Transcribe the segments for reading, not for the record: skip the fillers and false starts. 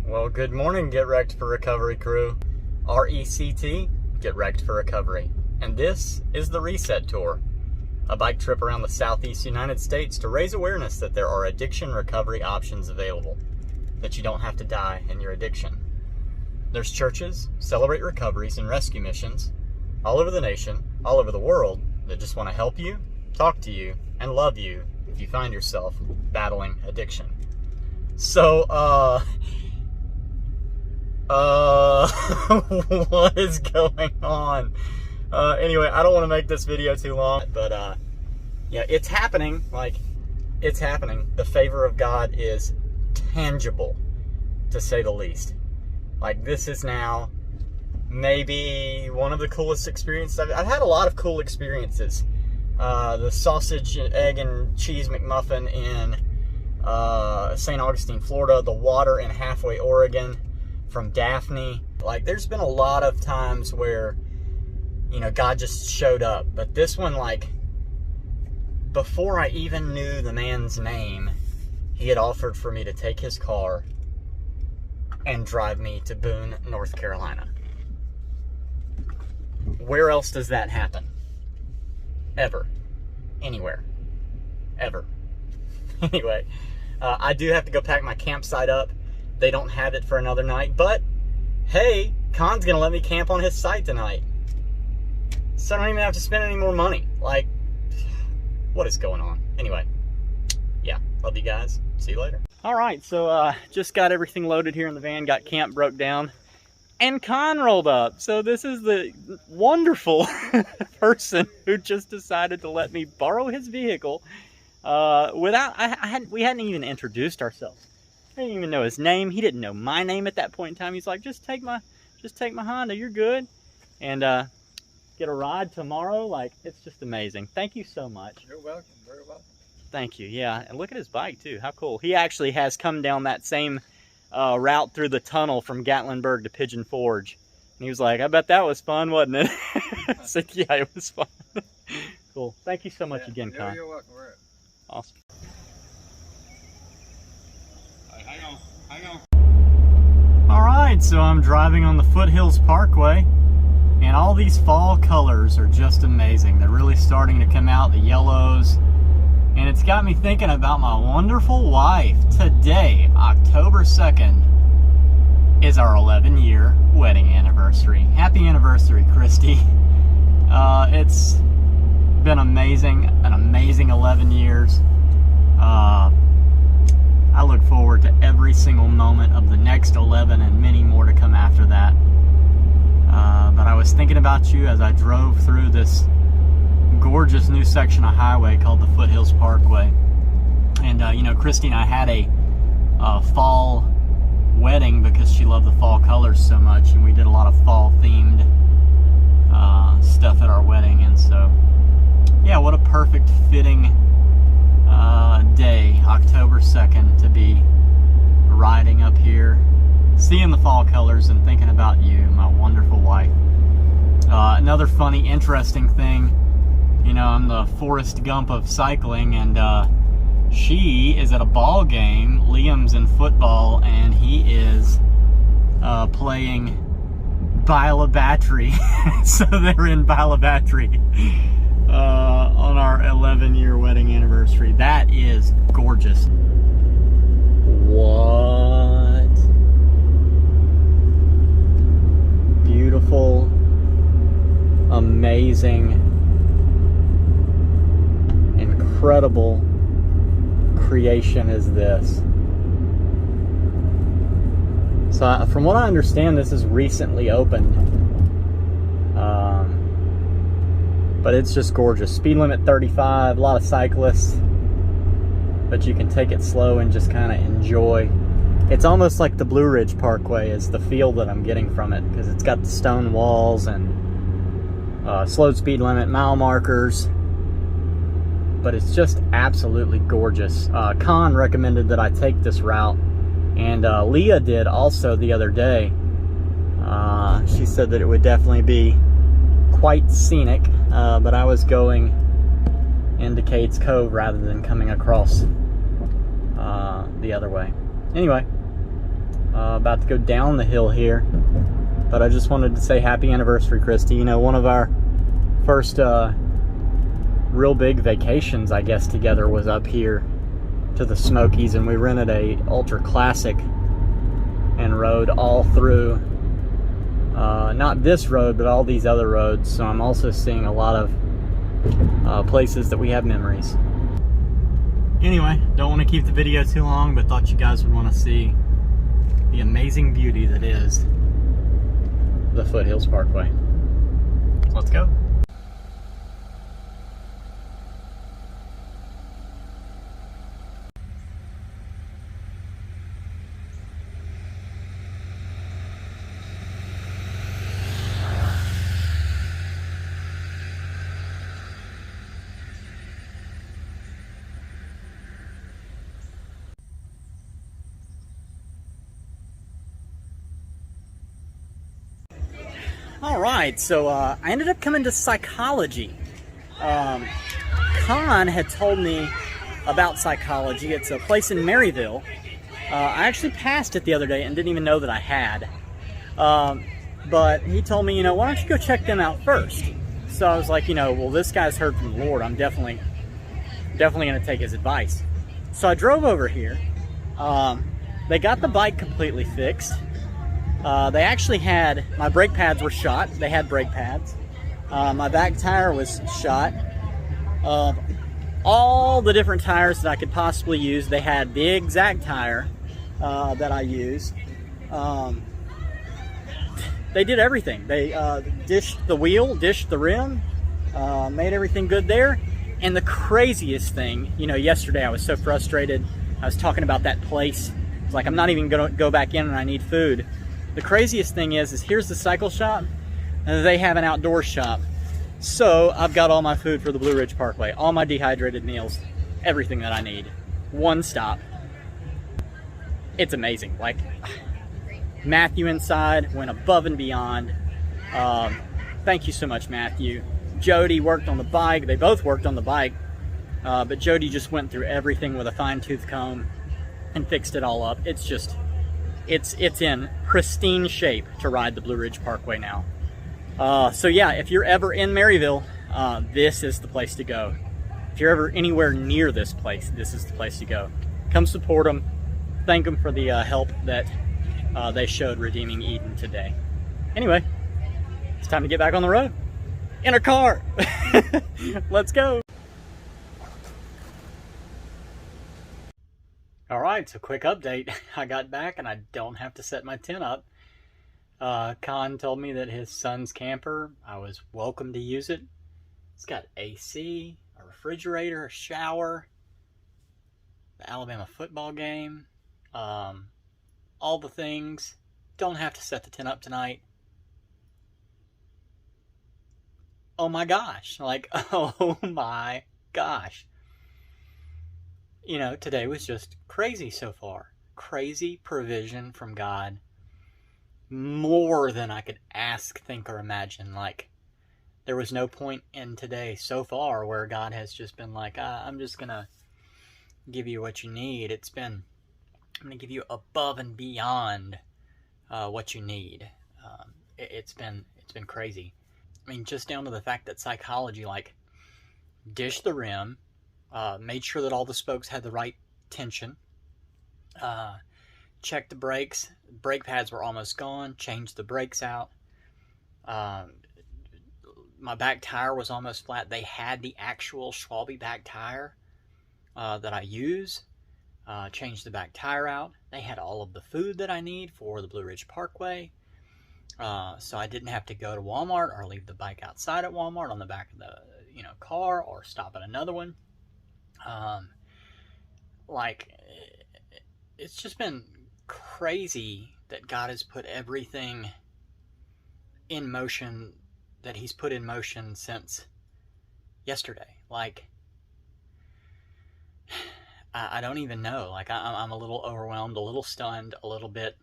Well, good morning, Get Wrecked for Recovery crew. RECT, Get Wrecked for Recovery. And this is the Reset Tour, a bike trip around the southeast United States to raise awareness that there are addiction recovery options available, that you don't have to die in your addiction. There's churches, celebrate recoveries, and rescue missions all over the nation, all over the world, that just want to help you, talk to you, and love you if you find yourself battling addiction. So, what is going on? Anyway, I don't want to make this video too long, but yeah, it's happening. Like, it's happening. The favor of God is tangible, to say the least. Like, this is now maybe one of the coolest experiences. I've had a lot of cool experiences. The sausage, egg, and cheese McMuffin in St. Augustine, Florida. The water in Halfway, Oregon, from Daphne. Like, there's been a lot of times where, you know, God just showed up. But this one, like, before I even knew the man's name, he had offered for me to take his car and drive me to Boone, North Carolina. Where else does that happen? Ever. Anywhere. Ever. Anyway, I do have to go pack my campsite up. They don't have it for another night, but hey, Con's gonna let me camp on his site tonight. So I don't even have to spend any more money. Like, what is going on? Anyway, yeah, love you guys. See you later. All right, so just got everything loaded here in the van, got camp broke down, and Con rolled up. So this is the wonderful person who just decided to let me borrow his vehicle without, we hadn't even introduced ourselves. I didn't even know his name. He didn't know my name at that point in time. He's like, just take my Honda, you're good. And get a ride tomorrow. Like, it's just amazing. Thank you so much. You're welcome, very welcome. Thank you, yeah. And look at his bike too, how cool. He actually has come down that same route through the tunnel from Gatlinburg to Pigeon Forge. And he was like, I bet that was fun, wasn't it? I said, yeah, it was fun. Cool, thank you so much again, Con. You're welcome, right. Awesome. Hang on. All right, so I'm driving on the Foothills Parkway, and all these fall colors are just amazing. They're really starting to come out, the yellows, and it's got me thinking about my wonderful wife. Today, October 2nd, is our 11-year wedding anniversary. Happy anniversary, Christy. It's been amazing, an amazing 11 years. I look forward to every single moment of the next 11 and many more to come after that. But I was thinking about you as I drove through this gorgeous new section of highway called the Foothills Parkway. And, you know, Christy and I had a fall wedding because she loved the fall colors so much, and we did a lot of fall-themed stuff at our wedding. And so, yeah, what a perfect fitting day, October 2nd, to be riding up here, seeing the fall colors and thinking about you, my wonderful wife. Another funny, interesting thing, you know, I'm the Forrest Gump of cycling, and she is at a ball game. Liam's in football, and he is playing Bile Battery. So they're in Bile Battery on our 11-year wedding anniversary. That is gorgeous. What? Beautiful, amazing, incredible creation is this. So from what I understand, this is recently opened. But it's just gorgeous. Speed limit 35, a lot of cyclists, but you can take it slow and just kind of enjoy It's almost like the Blue Ridge Parkway is the feel that I'm getting from it, because it's got the stone walls and slow speed limit mile markers, but it's just absolutely gorgeous. Con recommended that I take this route, and Leah did also the other day. She said that it would definitely be quite scenic, but I was going into Cades Cove rather than coming across the other way. Anyway, about to go down the hill here, but I just wanted to say happy anniversary, Christy. You know, one of our first real big vacations, I guess, together was up here to the Smokies, and we rented a Ultra Classic and rode all through, not this road, but all these other roads. So I'm also seeing a lot of places that we have memories. Anyway, don't want to keep the video too long, but thought you guys would want to see the amazing beauty that is the Foothills Parkway. Let's go. All right, so I ended up coming to Cyclology. Con had told me about Cyclology. It's a place in Maryville. I actually passed it the other day and didn't even know that I had. But he told me, you know, why don't you go check them out first? So I was like, you know, well, this guy's heard from the Lord. I'm definitely going to take his advice. So I drove over here. They got the bike completely fixed. They actually had, my brake pads were shot. They had brake pads. My back tire was shot. All the different tires that I could possibly use, they had the exact tire that I use. They did everything. They dished the wheel, dished the rim, made everything good there. And the craziest thing, you know, yesterday I was so frustrated. I was talking about that place. It's like, I'm not even going to go back in and I need food. The craziest thing is here's the cycle shop, and they have an outdoor shop. So I've got all my food for the Blue Ridge Parkway, all my dehydrated meals, everything that I need. One stop. It's amazing. Like, Matthew inside went above and beyond. Thank you so much, Matthew. Jody worked on the bike. They both worked on the bike, but Jody just went through everything with a fine-tooth comb and fixed it all up. It's just, it's in pristine shape to ride the Blue Ridge Parkway now. So yeah, if you're ever in Maryville, this is the place to go. If you're ever anywhere near this place, this is the place to go. Come support them. Thank them for the help that they showed redeeming Eden today. Anyway, it's time to get back on the road. In a car. Let's go. All right, so quick update. I got back and I don't have to set my tent up. Con told me that his son's camper, I was welcome to use it. It's got AC, a refrigerator, a shower, the Alabama football game, all the things. Don't have to set the tent up tonight. Oh my gosh, like, oh my gosh. You know, today was just crazy so far. Crazy provision from God. More than I could ask, think, or imagine. Like, there was no point in today so far where God has just been like, I'm just going to give you what you need. It's been, I'm going to give you above and beyond what you need. It's been crazy. I mean, just down to the fact that Cyclology, like, dished the rim, made sure that all the spokes had the right tension, checked the brakes. Brake pads were almost gone, changed the brakes out. My back tire was almost flat. They had the actual Schwalbe back tire that I use. Changed the back tire out. They had all of the food that I need for the Blue Ridge Parkway. So I didn't have to go to Walmart or leave the bike outside at Walmart on the back of the car or stop at another one. Like, it's just been crazy that God has put everything in motion that he's put in motion since yesterday. Like, I don't even know. Like, I'm a little overwhelmed, a little stunned, a little bit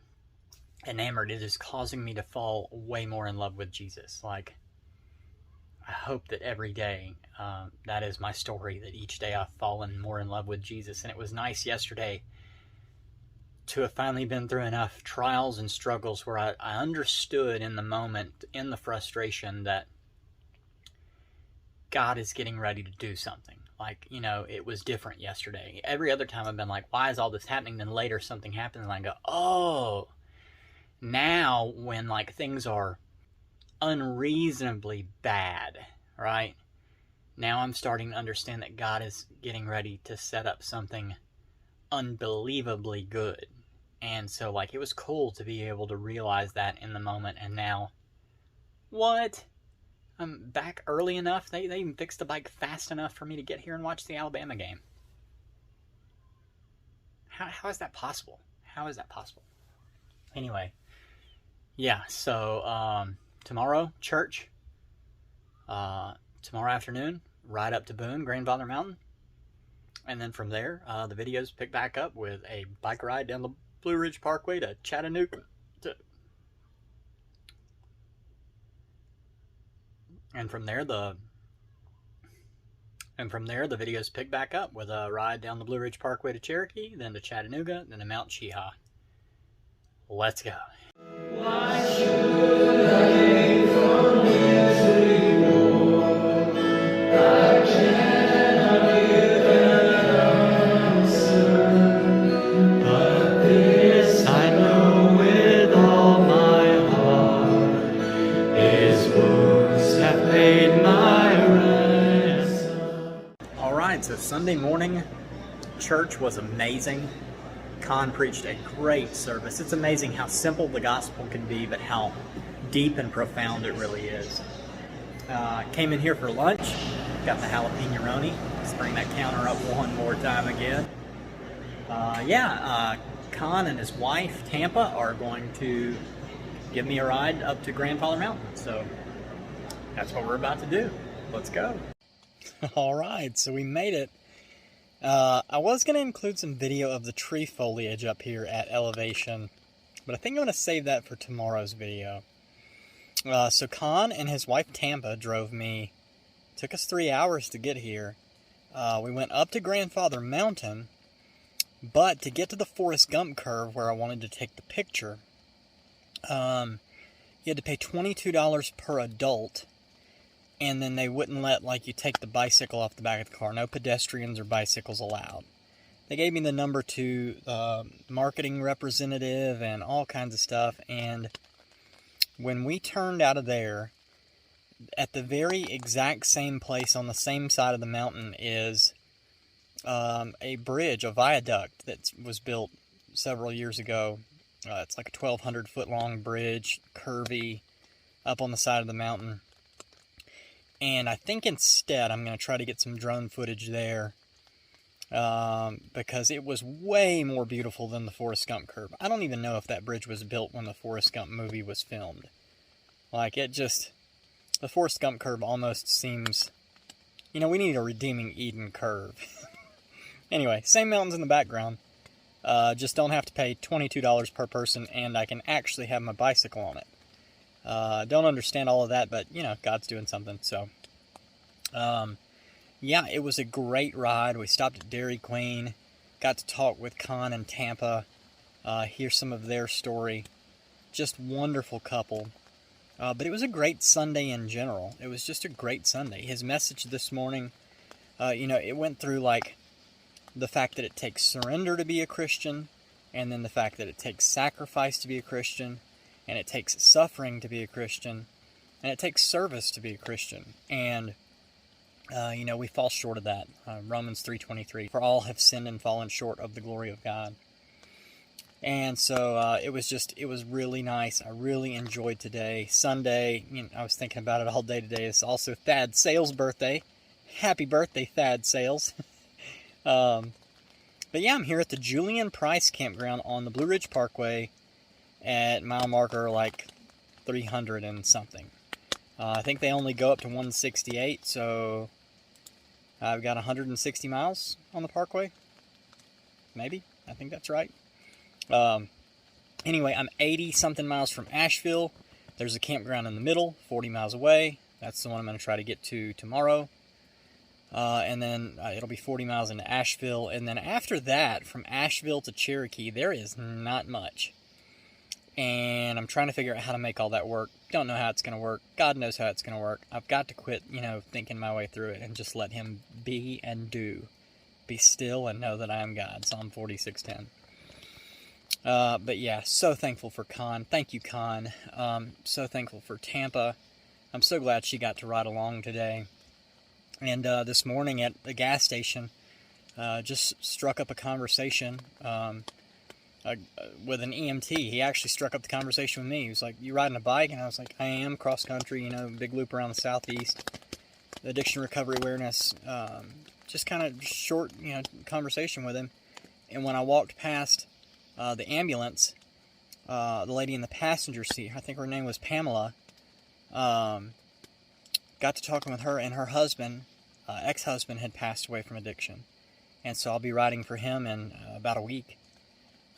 enamored. It is causing me to fall way more in love with Jesus. Like, I hope that every day, that is my story, that each day I've fallen more in love with Jesus. And it was nice yesterday to have finally been through enough trials and struggles where I understood in the moment, in the frustration, that God is getting ready to do something. Like, you know, it was different yesterday. Every other time I've been like, why is all this happening? Then later something happens and I go, oh, now when like things are unreasonably bad, right? Now I'm starting to understand that God is getting ready to set up something unbelievably good. And so, like, it was cool to be able to realize that in the moment. And now, what? I'm back early enough. They even fixed the bike fast enough for me to get here and watch the Alabama game. How is that possible? How is that possible? Anyway, yeah, so tomorrow, church. Tomorrow afternoon, ride up to Boone, Grandfather Mountain. And then from there, the videos pick back up with a bike ride down the Blue Ridge Parkway to Chattanooga. And from there, the videos pick back up with a ride down the Blue Ridge Parkway to Cherokee, then to Chattanooga, then to Mount Cheaha. Let's go. Why should I from misery more? I cannot give an answer, but this I know with all my heart, His wounds have paid my ransom. All right, so Sunday morning, church was amazing. Con preached a great service. It's amazing how simple the gospel can be, but how deep and profound it really is. Came in here for lunch, got the jalapeno-roni. Let's bring that counter up one more time again. Con and his wife, Tampa, are going to give me a ride up to Grandfather Mountain. So that's what we're about to do. Let's go. All right, so we made it. I was going to include some video of the tree foliage up here at elevation, but I think I'm going to save that for tomorrow's video. So Con and his wife Tampa drove me. Took us 3 hours to get here. We went up to Grandfather Mountain, but to get to the Forrest Gump curve where I wanted to take the picture, you had to pay $22 per adult. And then they wouldn't let, like, you take the bicycle off the back of the car. No pedestrians or bicycles allowed. They gave me the number to marketing representative and all kinds of stuff. And when we turned out of there, at the very exact same place on the same side of the mountain is a bridge, a viaduct that was built several years ago. It's like a 1,200-foot long bridge, curvy, up on the side of the mountain. And I think instead I'm going to try to get some drone footage there because it was way more beautiful than the Forrest Gump curve. I don't even know if that bridge was built when the Forrest Gump movie was filmed. Like, the Forrest Gump curve almost seems, you know, we need a Redeeming Eden curve. Anyway, same mountains in the background. Just don't have to pay $22 per person, and I can actually have my bicycle on it. Don't understand all of that, but, you know, God's doing something, so. Yeah, it was a great ride. We stopped at Dairy Queen, got to talk with Con and Tampa, hear some of their story. Just wonderful couple. But it was a great Sunday in general. It was just a great Sunday. His message this morning, you know, it went through, like, the fact that it takes surrender to be a Christian, and then the fact that it takes sacrifice to be a Christian, and it takes suffering to be a Christian, and it takes service to be a Christian. And, you know, we fall short of that. Romans 3:23, for all have sinned and fallen short of the glory of God. And so it was really nice. I really enjoyed today. Sunday, you know, I was thinking about it all day today. It's also Thad Sales' birthday. Happy birthday, Thad Sales. But yeah, I'm here at the Julian Price Campground on the Blue Ridge Parkway at mile marker like 300 and something. I think they only go up to 168, so I've got 160 miles on the parkway. Maybe. I think that's right. Anyway, I'm 80-something miles from Asheville. There's a campground in the middle, 40 miles away. That's the one I'm going to try to get to tomorrow. And then it'll be 40 miles into Asheville. And then after that, from Asheville to Cherokee, there is not much. And I'm trying to figure out how to make all that work. Don't know how it's going to work. God knows how it's going to work. I've got to quit, thinking my way through it and just let him be and do. Be still and know that I am God. Psalm 46:10. But yeah, so thankful for Con. Thank you, Con. So thankful for Tampa. I'm so glad she got to ride along today. And this morning at the gas station, just struck up a conversation with an EMT. He actually struck up the conversation with me. He was like, "You riding a bike?" And I was like, "I am, cross country, big loop around the southeast." The addiction recovery awareness, just kind of short, conversation with him. And when I walked past the ambulance, the lady in the passenger seat, I think her name was Pamela, got to talking with her, and her husband, ex-husband, had passed away from addiction. And so I'll be riding for him in about a week.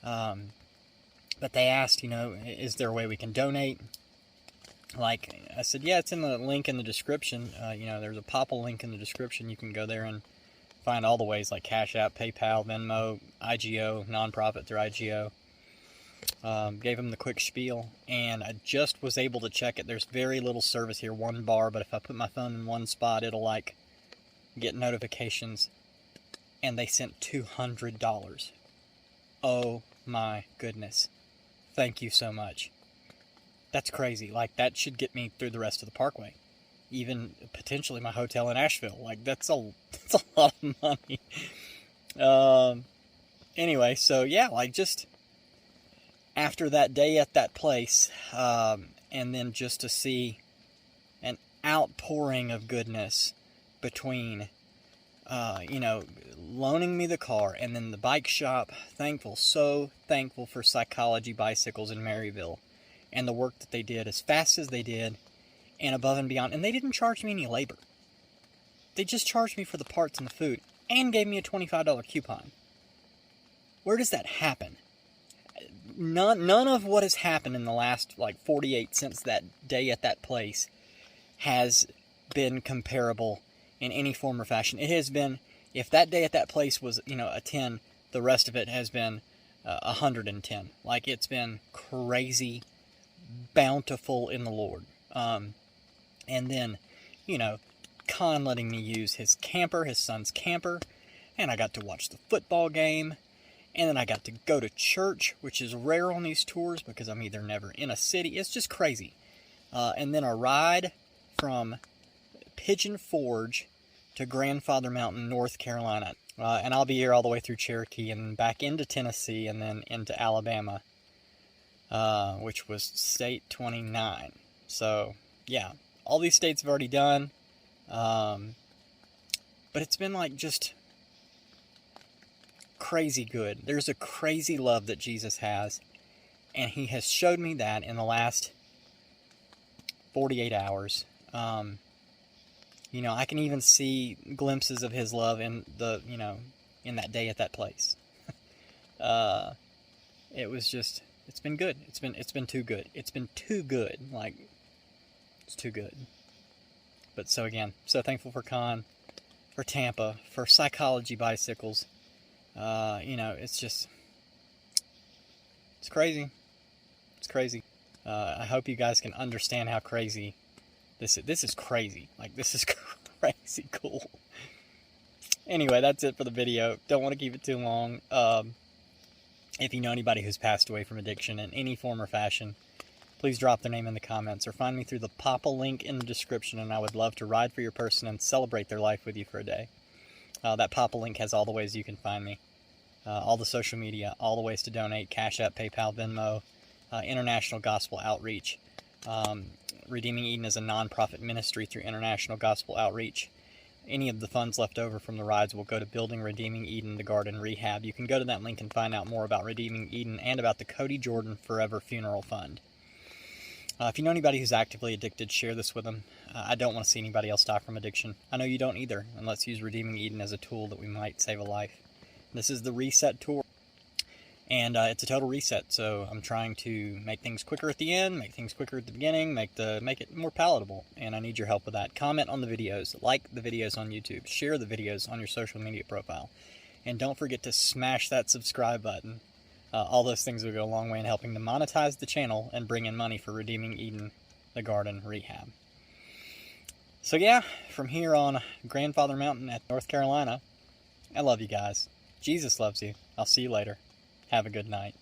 But they asked, is there a way we can donate? Like, I said, yeah, it's in the link in the description. There's a POPL link in the description. You can go there and find all the ways, like Cash App, PayPal, Venmo, IGO, nonprofit through IGO. Gave him the quick spiel, and I just was able to check it. There's very little service here, 1 bar, but if I put my phone in one spot, it'll get notifications, and they sent $200. Oh my goodness. Thank you so much. That's crazy. That should get me through the rest of the parkway. Even potentially my hotel in Asheville. That's a lot of money. Anyway, so yeah, just after that day at that place, and then just to see an outpouring of goodness between, loaning me the car, and then the bike shop. So thankful for Cyclology bicycles in Maryville, and the work that they did as fast as they did, and above and beyond. And they didn't charge me any labor. They just charged me for the parts and the food, and gave me a $25 coupon. Where does that happen? None of what has happened in the last 48 since that day at that place has been comparable in any form or fashion. It has been, if that day at that place was a 10, the rest of it has been 110. It's been crazy bountiful in the Lord. And then Con letting me use his camper, his son's camper, and I got to watch the football game. And then I got to go to church, which is rare on these tours because I'm either never in a city. It's just crazy. And then a ride from Pigeon Forge to Grandfather Mountain, North Carolina. And I'll be here all the way through Cherokee and back into Tennessee and then into Alabama, which was state 29. So, yeah, all these states have already done. But it's been just crazy good. There's a crazy love that Jesus has, and he has showed me that in the last 48 hours. I can even see glimpses of his love in in that day at that place. It's been good. It's been too good. It's been too good. It's too good. But so again, so thankful for Con, for Tampa, for Cyclology bicycles. It's crazy. It's crazy. I hope you guys can understand how crazy this is. This is crazy. This is crazy cool. Anyway, that's it for the video. Don't want to keep it too long. If you know anybody who's passed away from addiction in any form or fashion, please drop their name in the comments or find me through the POPL link in the description, and I would love to ride for your person and celebrate their life with you for a day. That POPL link has all the ways you can find me. All the social media, all the ways to donate, Cash App, PayPal, Venmo, International Gospel Outreach. Redeeming Eden is a nonprofit ministry through International Gospel Outreach. any of the funds left over from the rides will go to building Redeeming Eden, the garden rehab. You can go to that link and find out more about Redeeming Eden and about the Cody Jordan Forever Funeral Fund. If you know anybody who's actively addicted, share this with them. I don't want to see anybody else die from addiction. I know you don't either, and let's use Redeeming Eden as a tool that we might save a life. This is the reset tour, and it's a total reset, so I'm trying to make things quicker at the end, make things quicker at the beginning, make it more palatable, and I need your help with that. Comment on the videos, like the videos on YouTube, share the videos on your social media profile, and don't forget to smash that subscribe button. All those things will go a long way in helping to monetize the channel and bring in money for Redeeming Eden, the garden rehab. So yeah, from here on Grandfather Mountain at North Carolina, I love you guys. Jesus loves you. I'll see you later. Have a good night.